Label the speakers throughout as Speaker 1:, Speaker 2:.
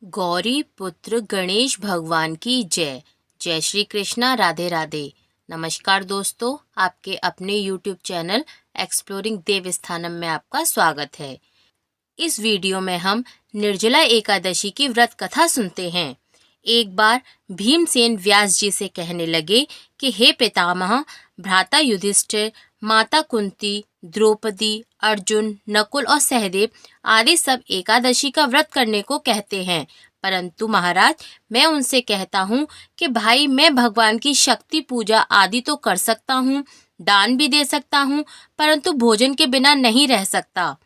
Speaker 1: गौरी पुत्र गणेश भगवान की जय। जय श्री कृष्णा, राधे राधे। नमस्कार दोस्तों, आपके अपने YouTube चैनल एक्सप्लोरिंग देवस्थानम में आपका स्वागत है। इस वीडियो में हम निर्जला एकादशी की व्रत कथा सुनते हैं। एक बार भीमसेन व्यास जी से कहने लगे कि हे पितामह, भ्राता युधिष्ठिर, माता कुंती, द्रौपदी, अर्जुन, नकुल और सहदेव आदि सब एकादशी का व्रत करने को कहते हैं, परंतु महाराज मैं उनसे कहता हूँ कि भाई मैं भगवान की शक्ति पूजा आदि तो कर सकता हूँ, दान भी दे सकता हूँ, परंतु भोजन के बिना नहीं रह सकता।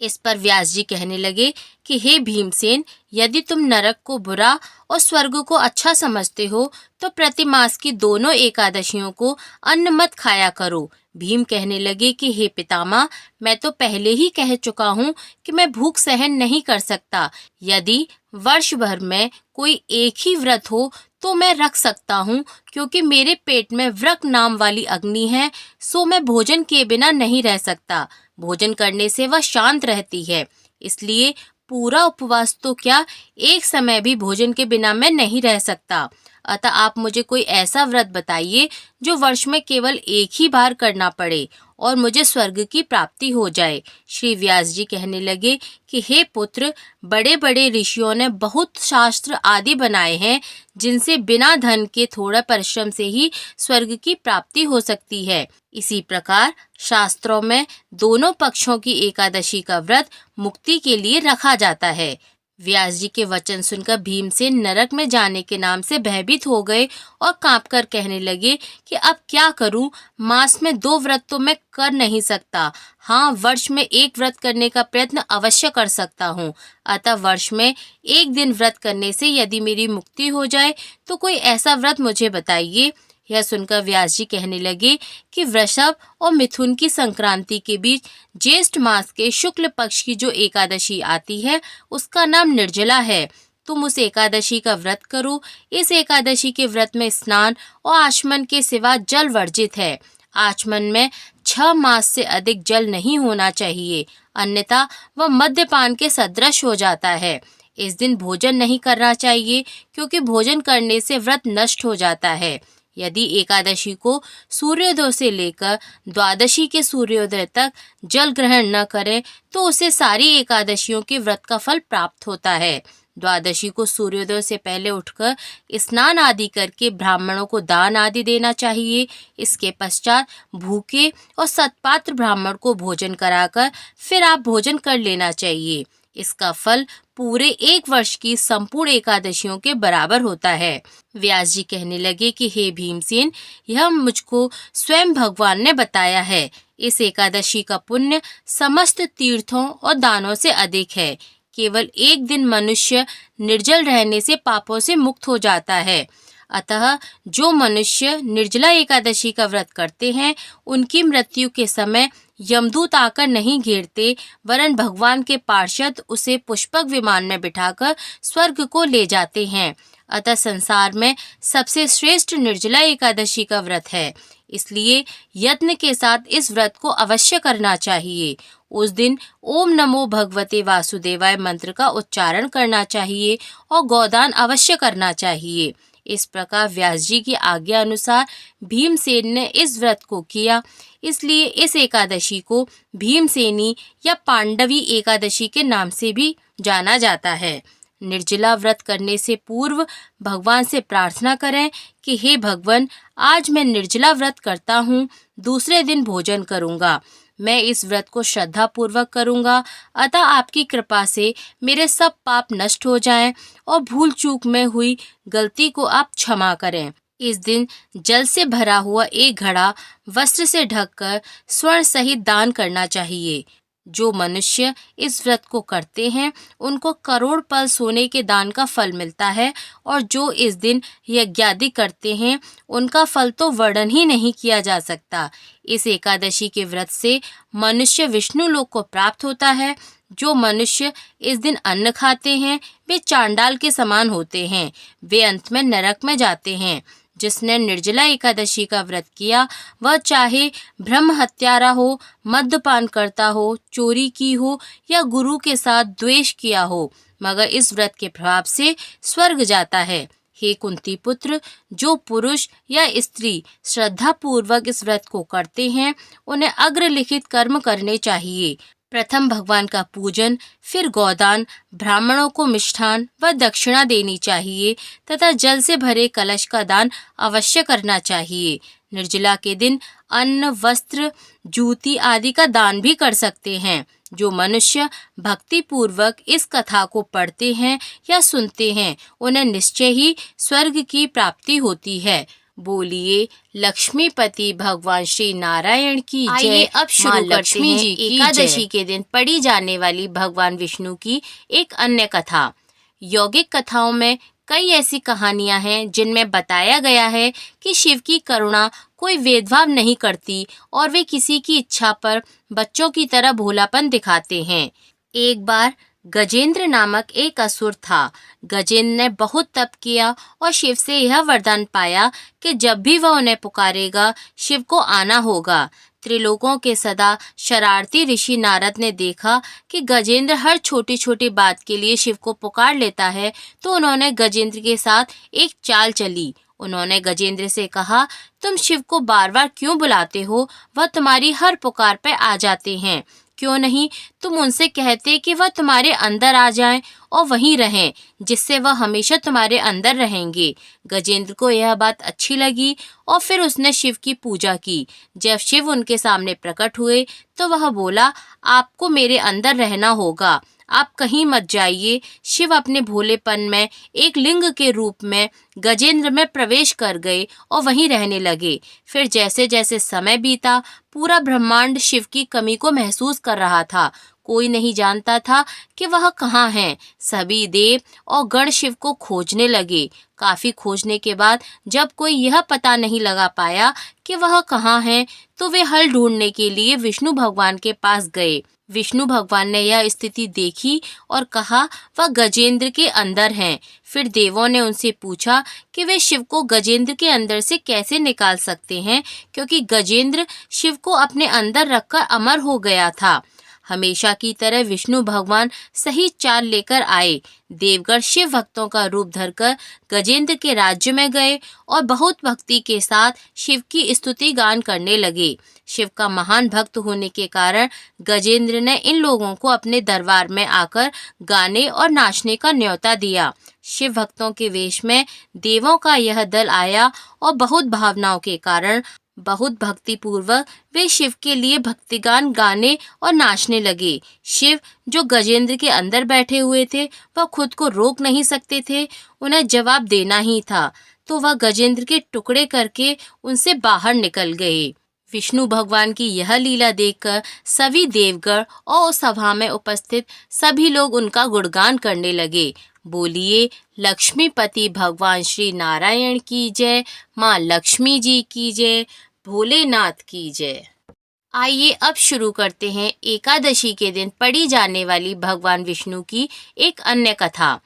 Speaker 1: इस पर व्यास जी कहने लगे कि हे भीमसेन, यदि तुम नरक को बुरा और स्वर्ग को अच्छा समझते हो तो प्रतिमास की दोनों एकादशियों को अन्न मत खाया करो। भीम कहने लगे कि हे पितामह, मैं तो पहले ही कह चुका हूँ कि मैं भूख सहन नहीं कर सकता। यदि वर्ष भर में कोई एक ही व्रत हो तो मैं रख सकता हूँ, क्योंकि मेरे पेट में व्रक नाम वाली अग्नि है, सो मैं भोजन किए बिना नहीं रह सकता। भोजन करने से वह शांत रहती है, इसलिए पूरा उपवास तो क्या, एक समय भी भोजन के बिना मैं नहीं रह सकता। अतः आप मुझे कोई ऐसा व्रत बताइए जो वर्ष में केवल एक ही बार करना पड़े और मुझे स्वर्ग की प्राप्ति हो जाए। श्री व्यास जी कहने लगे कि हे पुत्र, बड़े बड़े ऋषियों ने बहुत शास्त्र आदि बनाए हैं जिनसे बिना धन के थोड़ा परिश्रम से ही स्वर्ग की प्राप्ति हो सकती है। इसी प्रकार शास्त्रों में दोनों पक्षों की एकादशी का व्रत मुक्ति के लिए रखा जाता है। व्यास जी के वचन सुनकर भीमसेन नरक में जाने के नाम से भयभीत हो गए और कांपकर कहने लगे कि अब क्या करूं, मास में 2 व्रत तो मैं कर नहीं सकता। हाँ, वर्ष में एक व्रत करने का प्रयत्न अवश्य कर सकता हूँ। अतः वर्ष में एक दिन व्रत करने से यदि मेरी मुक्ति हो जाए तो कोई ऐसा व्रत मुझे बताइए। यह सुनकर व्यास जी कहने लगे कि वृषभ और मिथुन की संक्रांति के बीच ज्येष्ठ मास के शुक्ल पक्ष की जो एकादशी आती है उसका नाम निर्जला है। तुम उस एकादशी का व्रत करो। इस एकादशी के व्रत में स्नान और आचमन के सिवा जल वर्जित है। आचमन में 6 मास से अधिक जल नहीं होना चाहिए, अन्यथा वह मद्यपान के सदृश हो जाता है। इस दिन भोजन नहीं करना चाहिए, क्योंकि भोजन करने से व्रत नष्ट हो जाता है। यदि एकादशी को सूर्योदय से लेकर द्वादशी के सूर्योदय तक जल ग्रहण न करें तो उसे सारी एकादशियों के व्रत का फल प्राप्त होता है। द्वादशी को सूर्योदय से पहले उठकर स्नान आदि करके ब्राह्मणों को दान आदि देना चाहिए। इसके पश्चात भूखे और सत्पात्र ब्राह्मण को भोजन कराकर फिर आप भोजन कर लेना चाहिए। इसका फल पूरे 1 वर्ष की संपूर्ण एकादशियों के बराबर होता है। व्यास जी कहने लगे कि हे भीमसेन, यह मुझको स्वयं भगवान ने बताया है। इस एकादशी का पुण्य समस्त तीर्थों और दानों से अधिक है। केवल एक दिन मनुष्य निर्जल रहने से पापों से मुक्त हो जाता है। अतः जो मनुष्य निर्जला एकादशी का व्रत करते हैं उनकी मृत्यु के समय यमदूत आकर नहीं घेरते, वरन भगवान के पार्षद उसे पुष्पक विमान में बिठाकर स्वर्ग को ले जाते हैं। अतः संसार में सबसे श्रेष्ठ निर्जला एकादशी का व्रत है, इसलिए यत्न के साथ इस व्रत को अवश्य करना चाहिए। उस दिन ओम नमो भगवते वासुदेवाय मंत्र का उच्चारण करना चाहिए और गोदान अवश्य करना चाहिए। इस प्रकार व्यास जी की आज्ञा अनुसार भीमसेन ने इस व्रत को किया, इसलिए इस एकादशी को भीमसेनी या पांडवी एकादशी के नाम से भी जाना जाता है। निर्जला व्रत करने से पूर्व भगवान से प्रार्थना करें कि हे भगवान, आज मैं निर्जला व्रत करता हूँ, दूसरे दिन भोजन करूँगा। मैं इस व्रत को श्रद्धा पूर्वक करूँगा, अतः आपकी कृपा से मेरे सब पाप नष्ट हो जाएं और भूल चूक में हुई गलती को आप क्षमा करें। इस दिन जल से भरा हुआ एक घड़ा वस्त्र से ढककर स्वर्ण सहित दान करना चाहिए। जो मनुष्य इस व्रत को करते हैं उनको करोड़ पल सोने के दान का फल मिलता है, और जो इस दिन यज्ञादि करते हैं उनका फल तो वर्णन ही नहीं किया जा सकता। इस एकादशी के व्रत से मनुष्य विष्णु लोक को प्राप्त होता है। जो मनुष्य इस दिन अन्न खाते हैं वे चांडाल के समान होते हैं, वे अंत में नरक में जाते हैं। जिसने निर्जला एकादशी का व्रत किया वह चाहे ब्रह्म हत्यारा हो, मद्यपान करता हो, चोरी की हो या गुरु के साथ द्वेष किया हो, मगर इस व्रत के प्रभाव से स्वर्ग जाता है। हे कुंती पुत्र, जो पुरुष या स्त्री श्रद्धा पूर्वक इस व्रत को करते हैं उन्हें अग्रलिखित कर्म करने चाहिए। प्रथम भगवान का पूजन, फिर गोदान, ब्राह्मणों को मिष्ठान व दक्षिणा देनी चाहिए तथा जल से भरे कलश का दान अवश्य करना चाहिए। निर्जला के दिन अन्न, वस्त्र, जूती आदि का दान भी कर सकते हैं। जो मनुष्य भक्ति पूर्वक इस कथा को पढ़ते हैं या सुनते हैं उन्हें निश्चय ही स्वर्ग की प्राप्ति होती है। बोलिए लक्ष्मीपति भगवान श्री नारायण की जय। आइए अब शुरू करते हैं एकादशी के दिन पढ़ी जाने वाली भगवान विष्णु की एक अन्य कथा। यौगिक कथाओं में कई ऐसी कहानियां हैं जिनमें बताया गया है कि शिव की करुणा कोई भेदभाव नहीं करती और वे किसी की इच्छा पर बच्चों की तरह भोलापन दिखाते हैं। एक बार गजेंद्र नामक एक असुर था। गजेंद्र ने बहुत तप किया और शिव से यह वरदान पाया कि जब भी वह उन्हें पुकारेगा शिव को आना होगा। त्रिलोकों के सदा शरारती ऋषि नारद ने देखा कि गजेंद्र हर छोटी छोटी बात के लिए शिव को पुकार लेता है, तो उन्होंने गजेंद्र के साथ एक चाल चली। उन्होंने गजेंद्र से कहा, तुम शिव को बार बार क्यों बुलाते हो? वह तुम्हारी हर पुकार पे आ जाते हैं। क्यों नहीं तुम उनसे कहते कि वह तुम्हारे अंदर आ जाएं और वहीं रहें, जिससे वह हमेशा तुम्हारे अंदर रहेंगे। गजेंद्र को यह बात अच्छी लगी और फिर उसने शिव की पूजा की। जब शिव उनके सामने प्रकट हुए तो वह बोला, आपको मेरे अंदर रहना होगा, आप कहीं मत जाइए। शिव अपने भोलेपन में एक लिंग के रूप में गजेंद्र में प्रवेश कर गए और वहीं रहने लगे। फिर जैसे जैसे समय बीता पूरा ब्रह्मांड शिव की कमी को महसूस कर रहा था। कोई नहीं जानता था कि वह कहाँ हैं। सभी देव और गण शिव को खोजने लगे। काफी खोजने के बाद जब कोई यह पता नहीं लगा पाया कि वह कहाँ हैं, तो वे हल ढूंढने के लिए विष्णु भगवान के पास गए। विष्णु भगवान ने यह स्थिति देखी और कहा, वह गजेंद्र के अंदर हैं। फिर देवों ने उनसे पूछा कि वे शिव को गजेंद्र के अंदर से कैसे निकाल सकते हैं, क्योंकि गजेंद्र शिव को अपने अंदर रखकर अमर हो गया था। हमेशा की तरह विष्णु भगवान सही चाल लेकर आए। देवगण शिव भक्तों का रूप धरकर गजेंद्र के राज्य में गए और बहुत भक्ति के साथ शिव की स्तुति गान करने लगे। शिव का महान भक्त होने के कारण गजेंद्र ने इन लोगों को अपने दरबार में आकर गाने और नाचने का न्योता दिया। शिव भक्तों के वेश में देवों का यह दल आया और बहुत भावनाओं के कारण बहुत भक्ति पूर्वक वे शिव के लिए भक्तिगान गाने और नाचने लगे। शिव जो गजेंद्र के अंदर बैठे हुए थे वह खुद को रोक नहीं सकते थे, उन्हें जवाब देना ही था, तो वह गजेंद्र के टुकड़े करके उनसे बाहर निकल गए। विष्णु भगवान की यह लीला देखकर सभी देवगण और सभा में उपस्थित सभी लोग उनका गुणगान करने लगे। बोलिए लक्ष्मीपति भगवान श्री नारायण की जय, माँ लक्ष्मी जी की जय, भोलेनाथ की जय। आइए अब शुरू करते हैं एकादशी के दिन पढ़ी जाने वाली भगवान विष्णु की एक अन्य कथा।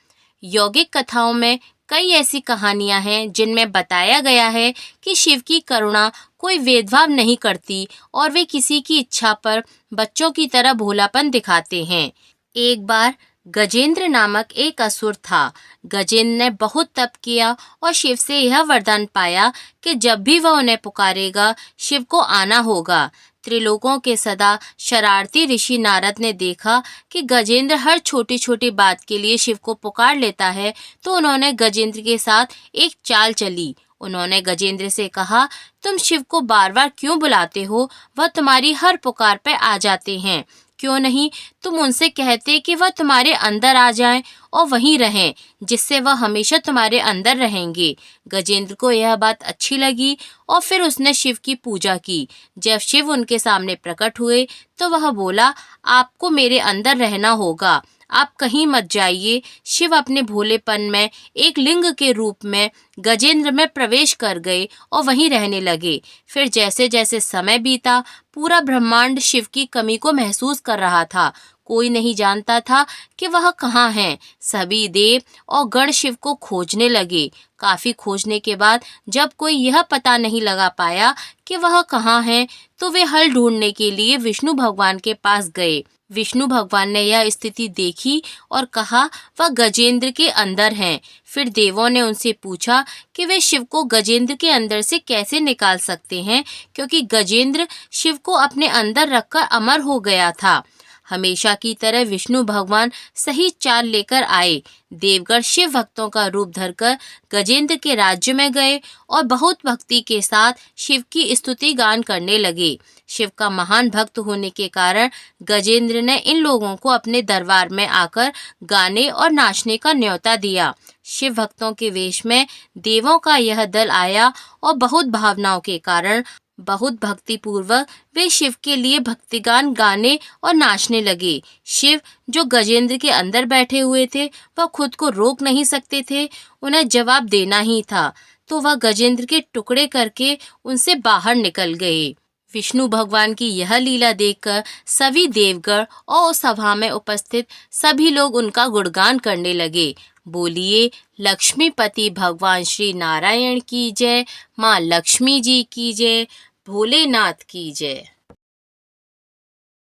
Speaker 1: यौगिक कथाओं में कई ऐसी कहानियां हैं जिनमें बताया गया है कि शिव की करुणा कोई भेदभाव नहीं करती और वे किसी की इच्छा पर बच्चों की तरह भोलापन दिखाते हैं। एक बार गजेंद्र नामक एक असुर था। गजेंद्र ने बहुत तप किया और शिव से यह वरदान पाया कि जब भी वह उन्हें पुकारेगा शिव को आना होगा। त्रिलोकों के सदा शरारती ऋषि नारद ने देखा कि गजेंद्र हर छोटी छोटी बात के लिए शिव को पुकार लेता है, तो उन्होंने गजेंद्र के साथ एक चाल चली। उन्होंने गजेंद्र से कहा, तुम शिव को बार बार क्यों बुलाते हो? वह तुम्हारी हर पुकार पे आ जाते हैं। क्यों नहीं तुम उनसे कहते कि वह तुम्हारे अंदर आ जाएं और वहीं रहें, जिससे वह हमेशा तुम्हारे अंदर रहेंगे। गजेंद्र को यह बात अच्छी लगी और फिर उसने शिव की पूजा की। जब शिव उनके सामने प्रकट हुए तो वह बोला, आपको मेरे अंदर रहना होगा, आप कहीं मत जाइए। शिव अपने भोलेपन में एक लिंग के रूप में गजेंद्र में प्रवेश कर गए और वहीं रहने लगे। फिर जैसे जैसे समय बीता पूरा ब्रह्मांड शिव की कमी को महसूस कर रहा था। कोई नहीं जानता था कि वह कहाँ हैं। सभी देव और गण शिव को खोजने लगे। काफी खोजने के बाद जब कोई यह पता नहीं लगा पाया कि वह कहाँ हैं, तो वे हल ढूंढने के लिए विष्णु भगवान के पास गए। विष्णु भगवान ने यह स्थिति देखी और कहा वह गजेंद्र के अंदर हैं। फिर देवों ने उनसे पूछा कि वे शिव को गजेंद्र के अंदर से कैसे निकाल सकते हैं, क्योंकि गजेंद्र शिव को अपने अंदर रखकर अमर हो गया था। हमेशा की तरह विष्णु भगवान सही चाल लेकर आए। देवगण शिव भक्तों का रूप धरकर गजेंद्र के राज्य में गए और बहुत भक्ति के साथ शिव की स्तुति गान करने लगे। शिव का महान भक्त होने के कारण गजेंद्र ने इन लोगों को अपने दरबार में आकर गाने और नाचने का न्योता दिया। शिव भक्तों के वेश में देवों का यह दल आया और बहुत भावनाओं के कारण बहुत भक्ति पूर्वक वे शिव के लिए भक्तिगान गाने और नाचने लगे। शिव जो गजेंद्र के अंदर बैठे हुए थे, वह खुद को रोक नहीं सकते थे। उन्हें जवाब देना ही था, तो वह गजेंद्र के टुकड़े करके उनसे बाहर निकल गए। विष्णु भगवान की यह लीला देखकर सभी देवगण और सभा में उपस्थित सभी लोग उनका गुणगान करने लगे। बोलिए लक्ष्मीपति भगवान श्री नारायण की जय, माँ लक्ष्मी जी की जय, भोलेनाथ की जय।